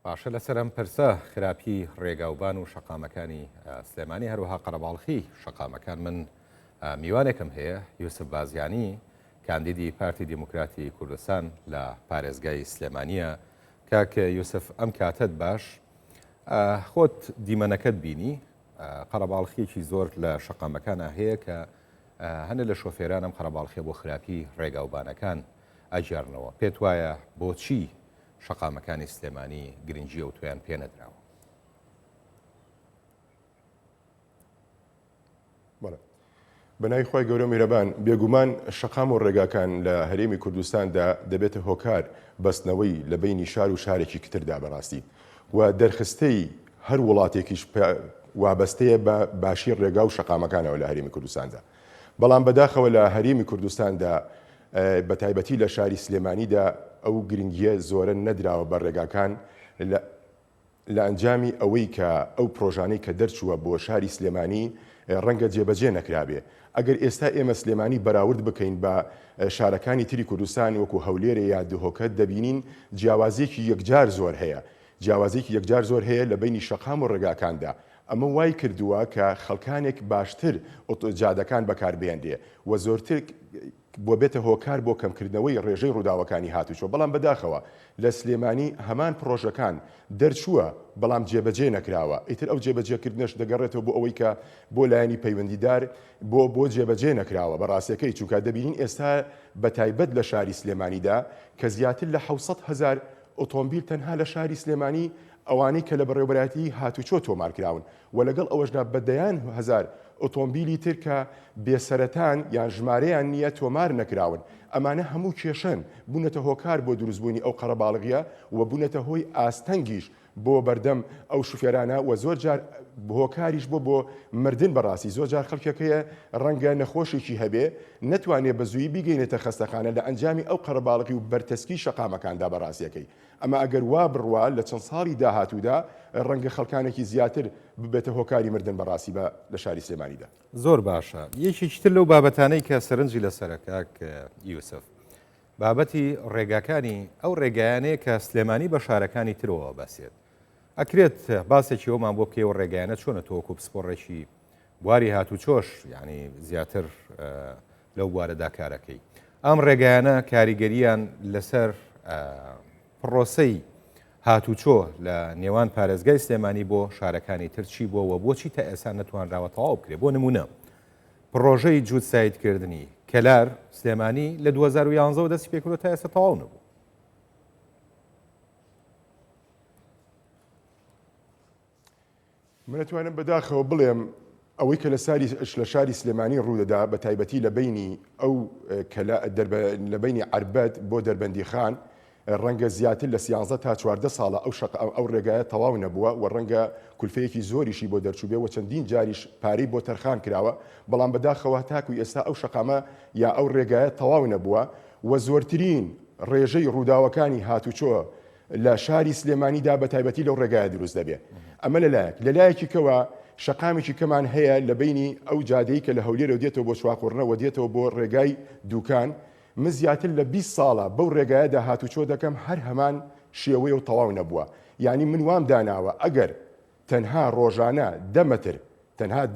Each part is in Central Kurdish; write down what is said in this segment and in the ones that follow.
باشە لە سەرم پرسە خراپی ڕێگاوبان و شەقامەکانی سلێمانی هەروەها قەرەباڵخی شەقامەکان من میوانێکم هەیە یوسف بازیانی کاندیدی پارتی دیموکراتی کوردستان لە پارێزگای سلێمانیە. کاکە یوسف ئەم کاتت باش خۆت دیمەنەکەت بینی قەرەباڵخیەکی زۆر لە شەقامەکانە هەیە کە هەنە لە شۆفێران ئەم قەرەباڵخیە بۆ خراپی ڕێگاوبانەکان ئەجارنەوە. پێت وایە بۆچی شەقامەکانی سلێمانی گرنگجیە و تویان پێ نەدراوە؟ بەنای خۆی گەورە میرەبان بێگومان شەقام و ڕێگاکان لە هەرێمی کوردستاندا دەبێتە هۆکار بەستنەوەی لە بینی شار و شارێکی کتردا بەڕاستی و دەرخستەی هەر وڵاتێکیش وابەستەیە بە باشی ڕێگا و شەقامەکانەوە لە هەرێمی کوردستاندا. بەڵام بەداخەوە لە هەرێمی کوردستاندا بە تایبەتی لە شاری سلێمانیدا ئەو گرنگیە زۆرە نەدراوە بە ڕێگاکان لە ئەنجامی ئەوەی کە ئەو پرۆژانەی کە دەرچووە بۆ شاری سلێمانی ڕەنگە جێبەجێ نەکرابێ. ئەگەر ئێستا ئێمە سلێمانی بەراورد بکەین بە شارەکانی تری کوردستان وەکو هەولێرە یا دهۆکە دەبینین جیاوازیەکی یەکجار زۆر هەیە. جیاوازیەکی یەکجار زۆر هەیە لە بینی شەقام و ڕێگاکاندا. ئەمە وای کردووە کە خەڵکانێک باشتر جادەکان بەکاربێندێ و زۆرتر بۆ بێتە هۆکار بۆ کەمکردنەوەی ڕێژەی ڕووداوەکانی هاتوچۆ. بەڵام بەداخەوە لە سلێمانی هەمان پرۆژەکان دەرچووە بەڵام جێبەجێ نەکراوە. ئیتر ئەو جێبەجێکردنش دەگەڕێتەوە بۆ ئەوەی کە بۆ لایەنی پەیوەندیدار بۆ جێبەجێ نەکراوە. بەڕاستیەکەی چونکە دەبینین ئێستا بە تایبەت لە شاری سلێمانیدا کە زیاتر لە 700,000 ئۆتۆمبیل تەنها لە شاری سلێمانی ئەوانەی کە لە بەڕێوەبەرایەتی هاتوچۆ تۆمارکراون و لەگەڵ ئەوەشدا بەدەیان هەزار ئۆتۆمبیلی تر کە بێسەرەتان یان ژمارەیان نییە تۆمار نەکراون. ئەمانە هەموو کێشن بوونەتە هۆکار بۆ دروستبوونی ئەو قەرەباڵغیە و بوونەتە هۆی ئاستەنگیش بۆ بەردەم ئەو شوفێرانە و زۆر جار هۆکاریش بۆ مردن بەڕاستی. زۆر جار خەڵکەکەیە ڕەنگە نەخۆشێکی هەبێ نەتوانێت بە زووی بیگەینێتە خەستەخانە لە ئەنجامی ئەو قەرەباڵغی و بەرتەسکی شەقامەکاندا بەڕاستیەکەی. ئەمە ئەگەر وا بڕوا لە چەند ساڵی داهاتوودا ڕەنگە خەڵکانێکی زیاتر ببێتە هۆکاری مردن بەڕاستی بە لە شاری سلێمانیدا. زۆر باشە. یەکێکتر لەو بابەتانەی کە سەرنجی لەسەرەکە یوسف بابەتی ڕێگاکانی ئەو ڕێگایانەیە کە سلێمانی بە شارەکانی ترەوە بەسێت. ئەکرێت باسێکی ئەومان بۆ بکەی و ڕێگایانە چۆنە تۆوەکو پسپۆڕێکی بواری هاتوچۆش یعنی زیاتر لەو بوارەدا کارەکەی. ئەم ڕێگایانە کاریگەریان لەسەر پرۆسەی هاتوچۆ لە نێوان پارێزگای سلێمانی بۆ شارەکانی ترچی بۆەوە بۆچی تا ئێستا نەتوانراوە تەواو بکرێت. بۆ نمونە پرۆژەی جووت سایتکردنی کەلار سلێمانی لە 2011 دەستی پێکردەوە تا ئێستا تەواو نەبوو. منەتوانم بەداخەوە بڵێم ئەوەی کە لە شاری سلێمانی ڕوودەدا بە تایبەتی لە بینی ئەو لە بینی عەربەت بۆ دەربەندی خان ڕەنگە زیاتر لە 13 تا 14 ساڵە ئەو ڕێگایە تەواو نەبووە و ڕەنگە کولفەیەکی زۆریشی بۆ دەرچوو بێ و چەندین جاریش پارەی بۆ تەرخان کراوە. بەڵام بەداخەوە تاکوی ئێستا ئەو شەقامە یا ئەو ڕێگایە تەواو نەبووە و زۆرترین ڕێژەی ڕووداوەکانی هاتوچۆ لە شاری سلێمانیدا بە تایبەتی لەو ڕێگایە دروست دەبێت. ئەمە لەلایەکی کەوە شەقامێکی کەمان هەیە لە بینی ئەو جادەی کە لە هەولێرە دێتەوە بۆ شواقۆڕنەوە دێتەوە بۆ ڕێگای دووکان. من زیاتر لە 20 ساڵە بەو ڕێگایەدا هاتوچۆ دەکەم هەر هەمان شێوەیە و تەواو نەبووە. یعنی من وام داناوە ئەگەر تەنها ڕۆژانە 10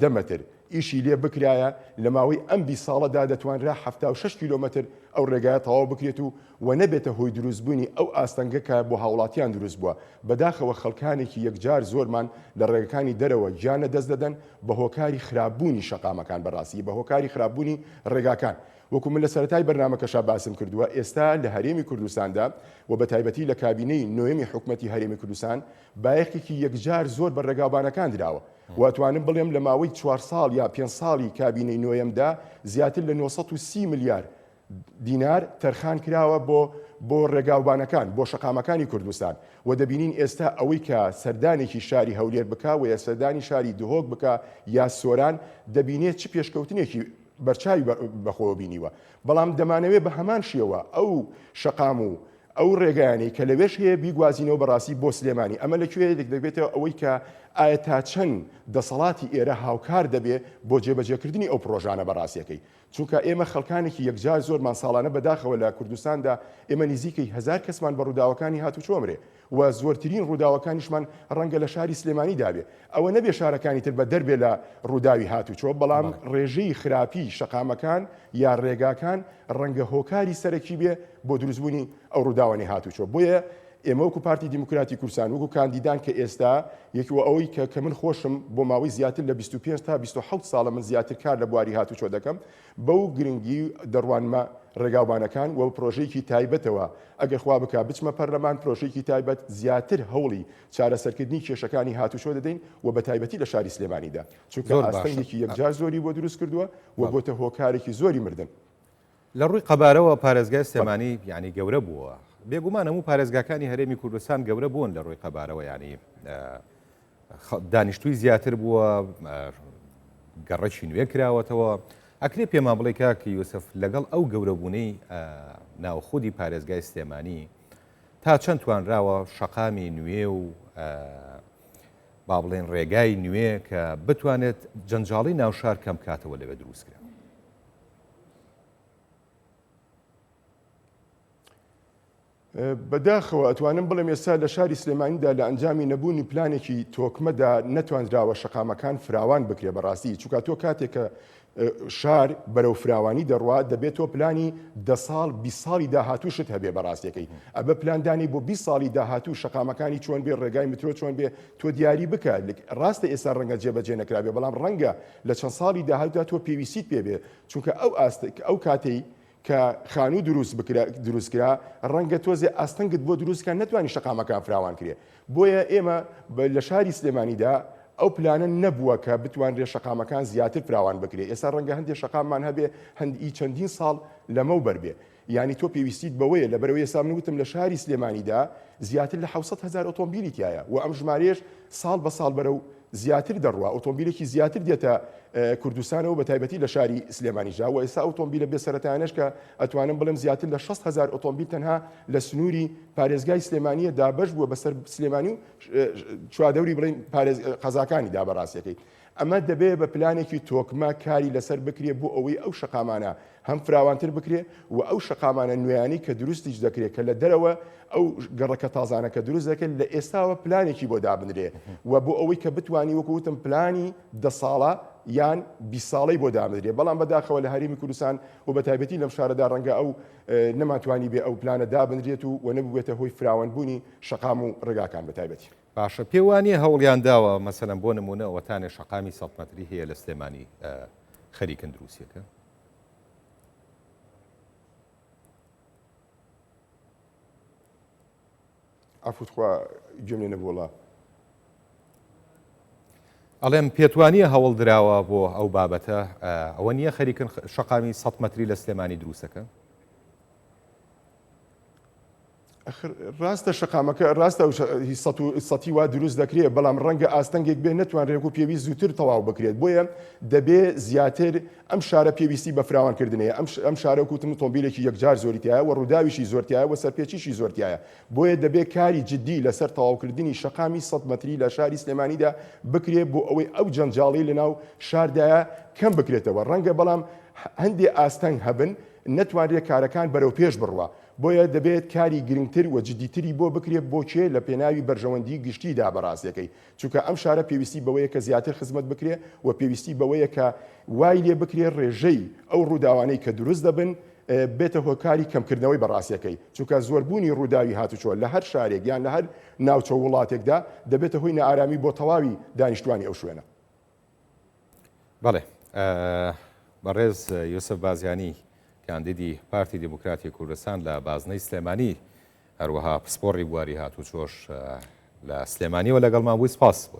مەتر ئیشی لێ بکرایە لە ماوەی ئەم 20 ساڵەدا دەتوانرا 76 کیلۆمەتر ئەو ڕێگایە تەواو بکرێت و نەبێتە هۆی دروستبوونی ئەو ئاستەنگەکە بۆ هاوڵاتیان دروست بووە. بەداخەوە خەڵکانێکی یەکجار زۆرمان لە ڕێگەکانی دەرەوە گیانە دەست دەدەن بە هۆکاری خراپبوونی شەقامەکان بەڕاستی بە هۆکاری خراپبوونی ڕێگاکان. وەکو من لە سەرەتای بەرنامەکەشا باسم کردووە ئێستا لە هەرێمی کوردستاندا و بە تایبەتی لە کابینەی نۆیەمی حکوومەتی هەرێمی کوردستان بایەخێکی یەکجار زۆر بە ڕێگاوبانەکان دراوە. واتوانم بڵێم لە ماوەی 4 ساڵ یا 5 ساڵی کابینەی نۆیەمدا زیاتر لە 930 ملیار دینار تەرخان کراوە بۆ ڕێگاوبانەکان بۆ شەقامەکانی کوردستان و دەبینین ئێستا ئەوەی کە سەردانێکی شاری هەولێر بکە و یا سەردانی شاری دهۆک بکە یا سۆران دەبینێت چ پێشکەوتنێکی بەرچاوی بەخۆوە بینیوە. بەڵام دەمانەوێت بە هەمان شێوە ئەو شەقام و ئەو ڕێگایانەی کە لەوێش هەیە بیگوازینەوە بەڕاستی بۆ سلێمانی. ئەمە لەکوێ دەبێتەوە ئەوەی کە ئایا تا چەند دەسەڵاتی ئێرە هاوکار دەبێ بۆ جێبەجێکردنی ئەو پرۆژانە بەڕاستیەکەی. چونکە ئێمە خەڵکانێکی یەکجار زۆرمان ساڵانە بەداخەوە لە کوردستاندا ئێمە نزیکەی 1000 کەسمان بە ڕووداوەکانی هاتوچۆمرێ و زۆرترین ڕووداوەکانیشمان ڕەنگە لە شاری سلێمانی دابێ ئەوە نەبێ شارەکانی تر بە دەربێ لە ڕووداوی هاتوچۆ بەڵام ڕێژەی خراپی شەقامەکان یا ڕێگاکان ڕەنگە هۆکاری سەرەکی بێ بۆ دروستبوونی ئەو ڕووداوانی هاتوچۆ بۆیە ئێمە وەکو پارتی دیموکراتی کوردستان وەکو کاندیدان کە ئێستا یەکوە ئەوەی کە من خۆشم بۆ ماوەی زیاتر لە 25 تا 27 ساڵە من زیاتر کار لە بواری هاتوچۆ دەکەم بەو گرنگی دەڕوانمە ڕێگاوبانەکان و پرۆژەیەکی تایبەتەوە ئەگەر خوا بک بچمە پەرلەمان پرۆژەیەکی تایبەت زیاتر هەوڵی چارەسەرکردنی کێشەکانی هاتوچۆ دەدەین و بە تایبەتی لە شاری سلێمانیدا چونکە ئاستەنگێکی یەکجار زۆری بۆ دروست کردووە و بۆتە هۆکارێکی زۆری مردن لە ڕووی قەبارەوە پارێزگای سلێمانی یعنی گەورە بووە بێگومان هەموو پارێزگاکانی هەرێمی کوردستان گەورە بوون لە ڕووی قەبارەوە ینی دانیشتووی زیاتر بووە گەڕەکی نوێ کراوەتەوە ئەکرێ پێمان بڵێ کاکە یوسف لەگەڵ ئەو گەورەبوونەی ناوخودی پارێزگای سلێمانی تا چەند توانراوە شەقامی نوێ و با بڵێن ڕێگای نوێ کە بتوانێت جەنجاڵی ناوشار کەم کاتەوە لەوێ دروستکرا بەداخەوە ئەتوانم بڵێم ئێستا لە شاری سلێمانیدا لە ئەنجامی نەبوونی پلانێکی تۆکمەدا نەتوانراوە شەقامەکان فراوان بکرێ بەڕاستی چونکە تۆ کاتێک کە شار بەرەو فراوانی دەڕوات دەبێت تۆ پلانی 10 ساڵ 20 ساڵی داهاتووشت هەبێ بەڕاستیەکەی ئەبە پلاندانی بۆ 20 ساڵی داهاتوو شەقامەکانی چۆن بێ ڕێگای مترۆ چۆن بێ تۆ دیاری بکە ڕاستە ئێستا ڕەنگە جێبەجێ نەکرابێ بەڵام ڕەنگە لە چەند ساڵی داهاتوودا تۆ پێویستیت پێ بێ چونکە ئەو کاتەی کە خانوو دروستکرا ڕەنگە تۆزێ ئاستەنگت بۆ دروستکە نەتوانی شەقامەکان فراوان کرێ بۆیە ئێمە لە شاری سلێمانیدا ئەو پلانە نەبووە کە بتوانرێ شەقامەکان زیاتر فراوان بکرێ ئێستا ڕەنگە هەندێک شەقاممان هەبێ هەندی چەندین ساڵ لەمەوبەر بێ یعنی تۆ پێویستیت بەوەیە لەبەرەوەی ئێستا من وتم لە شاری سلێمانیدا زیاتر لە 700,000 ئۆتۆمبیلی تایە و ئەم ژمارەیەش ساڵ بە ساڵ بەرەو زیاتر دەڕوا ئۆتۆمبیلێکی زیاتر دێتە کوردستانەوە بە تایبەتی لە شاری سلێمانیژا و ئێستا ئۆتۆمبیلە بێسەرەتایانەش کە ئەتوانم بڵێم زیاتر لە 6,000 ئۆتۆمبیل تەنها لە سنووری پارێزگای سلێمانیە دابەش بووە بەسەر سلێمانی و چوادەوری بڵین قەزاکانی دا بەڕاستیەکەی ئەمە دەبێت بە پلانێکی تۆکمە کاری لەسەر بکرێ بۆ ئەوەی ئەو شەقامانە هەم فراوانتر بکرێ و ئەو شەقامانە نوێیانی کە دروستیش دەکرێت کە لە دەرەوە ئەو گەڕەکە تازانەکە دروست دەکەن لە ئێستاوە پلانێکی بۆ دابنرێ و بۆ ئەوەی کە بتوانی وەکوتم پلانی 10 ساڵە یان 20 ساڵەی بۆ دامدرێ بەڵام بەداخەوە لە هەرێمی کوردستان و بە تایبەتی لەم شارەدا ڕەنگە ئەو نەماتوانی بێ ئەو پلانە دابنرێت و نەبوێتە هۆی فراوانبوونی شەقام و ڕێگاکان بە تایبەتی باشە پێوانیە هەوڵیان داوە مەسەلەن بۆ نمونە ئەوەتانێ شەقامی 100 مەتری هەیە لە سلێمانی خەریکن دروستیەکە ئافوتخوا گوێم لێ نەبووڵە ئەڵێم پێتوانیە هەوڵ دراوە بۆ ئەو بابەتە ئەوە نییە خەریکن شەقامی 100 مەتری لە سلێمانی دروستەکە ڕاستە شەقامەکە ڕاستە سەتی وا دروست دەکرێت بەڵام ڕەنگە ئاستەنگێک بێ نەتوانرێت و پێویست زووتر تەواو بکرێت بۆیە دەبێ زیاتر ئەم شارە پێویستی بە فراوانکردنەیە ئەم شارە وتم ئۆتۆمبیلێکی یەکجار زۆریتایە و ڕووداویشی زۆرتایە و سەرپێچیشی زۆرتایە بۆیە دەبێت کاری جددی لەسەر تەواوکردنی شەقامی 100 مەتری لە شاری سلێمانیدا بکرێت بۆ ئەوەی ئەو جەنجاڵی لەناو شاردایە کەم بکرێتەوە ڕەنگە بەڵام هەندێ ئاستەنگ هەبن نەتوانرێت کارەکان بەرەو پێش بڕوە بۆیە دەبێت کاری گرنگتر و جدیتری بۆ بکرێت بۆچێ لە پێناوی بەرژەوەندی گشتیدا بەڕاستیەکەی چونکە ئەم شارە پێویستی بەوەیە کە زیاتر خزمەت بکرێت و پێویستی بەوەیە کە وای لێ بکرێت ڕێژەی ئەو ڕووداوانەی کە دروست دەبن بێتە هۆکاری کەمکردنەوەی بەڕاستیەکەی چونکە زۆربوونی ڕووداوی هاتوچۆ لە هەر شارێک یان لە هەر ناوچە وڵاتێکدا دەبێتە هۆی نائارامی بۆ تەواوی دانیشتوانی ئەو شوێنە. بەڵێ بەڕێز یوسف بازیانی کاندیدی پارتی دیموکراتی کوردستان لە بازنەی سلێمانی هەروەها پسپۆڕی بواری هاتوچۆش لە سلێمانیەوە لەگەڵمان بووی سپاس بۆ